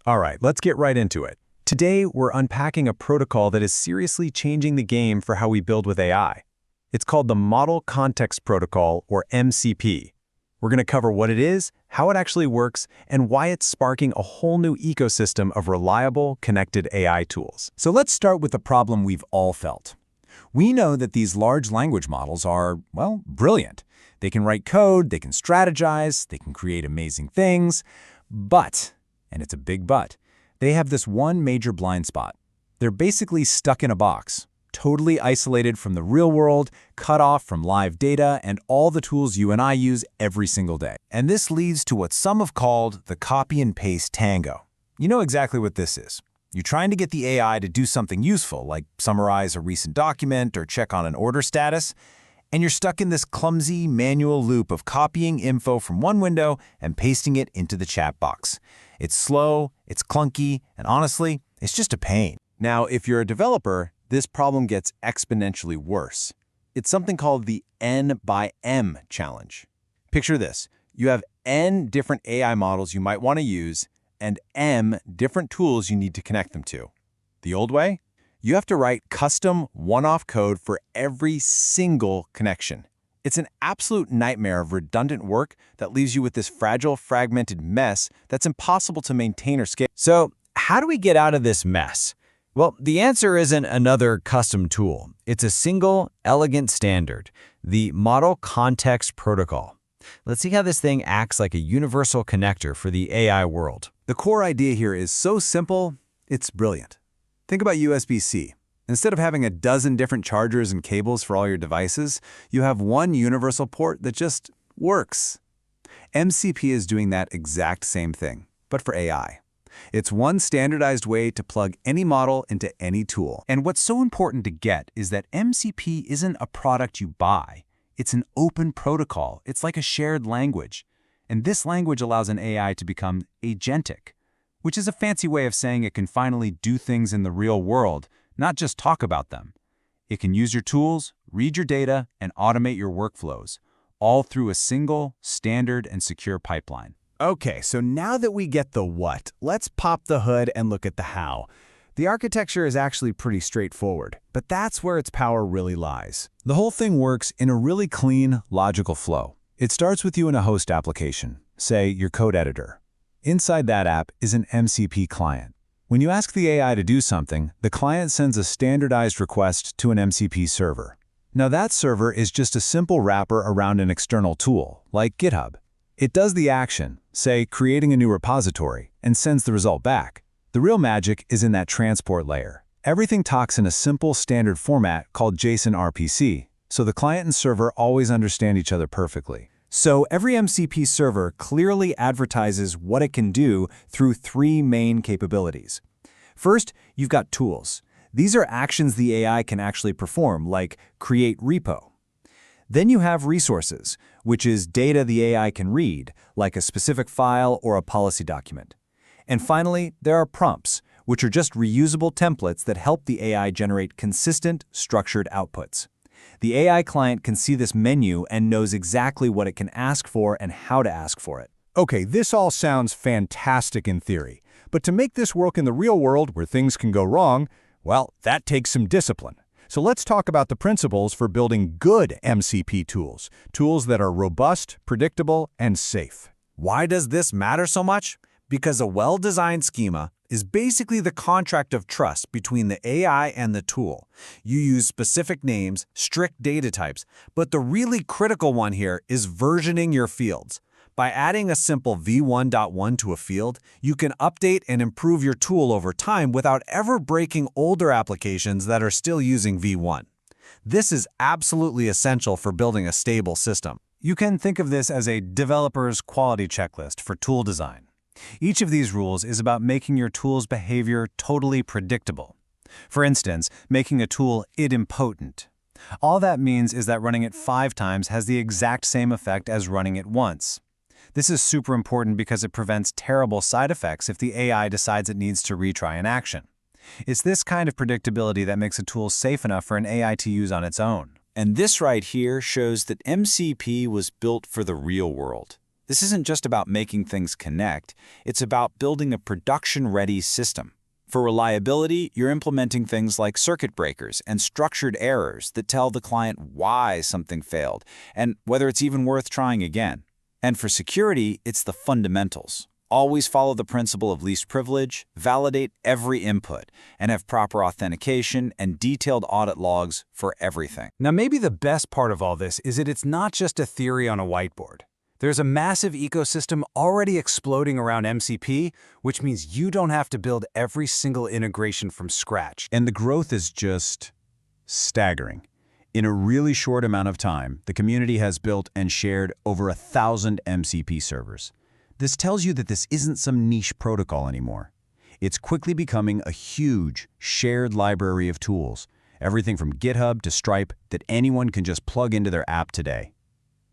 All right, let's get right into it. Today, we're unpacking a protocol that is seriously changing the game for how we build with AI. It's called the Model Context Protocol, or MCP. We're going to cover what it is, how it actually works, and why it's sparking a whole new ecosystem of reliable, connected AI tools. So let's start with the problem we've all felt. We know that these large language models are, well, brilliant. They can write code, they can strategize, they can create amazing things, but, and it's a big but, they have this one major blind spot. They're basically stuck in a box, totally isolated from the real world, cut off from live data and all the tools you and I use every single day. And this leads to what some have called the copy and paste tango. You know exactly what this is. You're trying to get the AI to do something useful, like summarize a recent document or check on an order status, and you're stuck in this clumsy manual loop of copying info from one window and pasting it into the chat box. It's slow, it's clunky, and honestly, it's just a pain. Now, if you're a developer, this problem gets exponentially worse. It's something called the N by M challenge. Picture this. You have N different AI models you might want to use and M different tools you need to connect them to. The old way? You have to write custom one-off code for every single connection. It's an absolute nightmare of redundant work that leaves you with this fragile, fragmented mess that's impossible to maintain or scale. So, how do we get out of this mess? Well, the answer isn't another custom tool. It's a single, elegant standard, the Model Context Protocol. Let's see how this thing acts like a universal connector for the AI world. The core idea here is so simple, it's brilliant. Think about USB-C. Instead of having a dozen different chargers and cables for all your devices, you have one universal port that just works. MCP is doing that exact same thing, but for AI. It's one standardized way to plug any model into any tool. And what's so important to get is that MCP isn't a product you buy. It's an open protocol. It's like a shared language. And this language allows an AI to become agentic, which is a fancy way of saying it can finally do things in the real world, not just talk about them. It can use your tools, read your data, and automate your workflows, all through a single, standard, and secure pipeline. Okay, so now that we get the what, let's pop the hood and look at the how. The architecture is actually pretty straightforward, but that's where its power really lies. The whole thing works in a really clean, logical flow. It starts with you in a host application, say your code editor. Inside that app is an MCP client. When you ask the AI to do something, the client sends a standardized request to an MCP server. Now that server is just a simple wrapper around an external tool, like GitHub. It does the action, say creating a new repository, and sends the result back. The real magic is in that transport layer. Everything talks in a simple standard format called JSON RPC, so the client and server always understand each other perfectly. So every MCP server clearly advertises what it can do through three main capabilities. First, you've got tools. These are actions the AI can actually perform, like create repo. Then you have resources, which is data the AI can read, like a specific file or a policy document. And finally, there are prompts, which are just reusable templates that help the AI generate consistent, structured outputs. The AI client can see this menu and knows exactly what it can ask for and how to ask for it. Okay, this all sounds fantastic in theory, but to make this work in the real world where things can go wrong, well, that takes some discipline. So let's talk about the principles for building good MCP tools, tools that are robust, predictable, and safe. Why does this matter so much? Because a well-designed schema is basically the contract of trust between the AI and the tool. You use specific names, strict data types, but the really critical one here is versioning your fields. By adding a simple v1.1 to a field, you can update and improve your tool over time without ever breaking older applications that are still using v1. This is absolutely essential for building a stable system. You can think of this as a developer's quality checklist for tool design. Each of these rules is about making your tool's behavior totally predictable. For instance, making a tool idempotent. All that means is that running it 5 times has the exact same effect as running it once. This is super important because it prevents terrible side effects if the AI decides it needs to retry an action. It's this kind of predictability that makes a tool safe enough for an AI to use on its own. And this right here shows that MCP was built for the real world. This isn't just about making things connect, it's about building a production-ready system. For reliability, you're implementing things like circuit breakers and structured errors that tell the client why something failed and whether it's even worth trying again. And for security, it's the fundamentals. Always follow the principle of least privilege, validate every input, and have proper authentication and detailed audit logs for everything. Now, maybe the best part of all this is that it's not just a theory on a whiteboard. There's a massive ecosystem already exploding around MCP, which means you don't have to build every single integration from scratch. And the growth is just staggering. In a really short amount of time, the community has built and shared over 1,000 MCP servers. This tells you that this isn't some niche protocol anymore. It's quickly becoming a huge, shared library of tools, everything from GitHub to Stripe that anyone can just plug into their app today.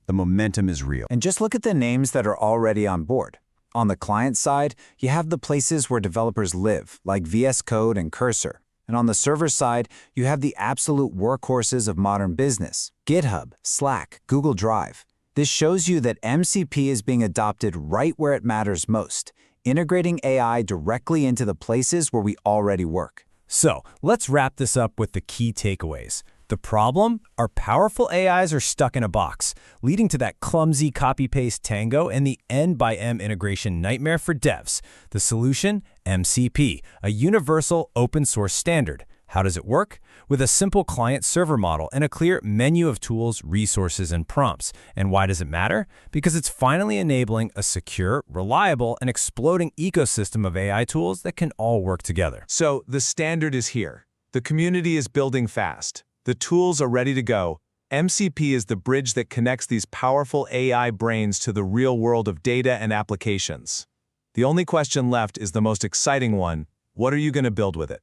The momentum is real. And just look at the names that are already on board. On the client side, you have the places where developers live, like VS Code and Cursor. And on the server side, you have the absolute workhorses of modern business, GitHub, Slack, Google Drive. This shows you that MCP is being adopted right where it matters most, integrating AI directly into the places where we already work. So, let's wrap this up with the key takeaways. The problem? Our powerful AIs are stuck in a box, leading to that clumsy copy-paste tango and the N/M integration nightmare for devs. The solution? MCP, a universal open-source standard. How does it work? With a simple client-server model and a clear menu of tools, resources, and prompts. And why does it matter? Because it's finally enabling a secure, reliable, and exploding ecosystem of AI tools that can all work together. So, the standard is here. The community is building fast. The tools are ready to go. MCP is the bridge that connects these powerful AI brains to the real world of data and applications. The only question left is the most exciting one: what are you going to build with it?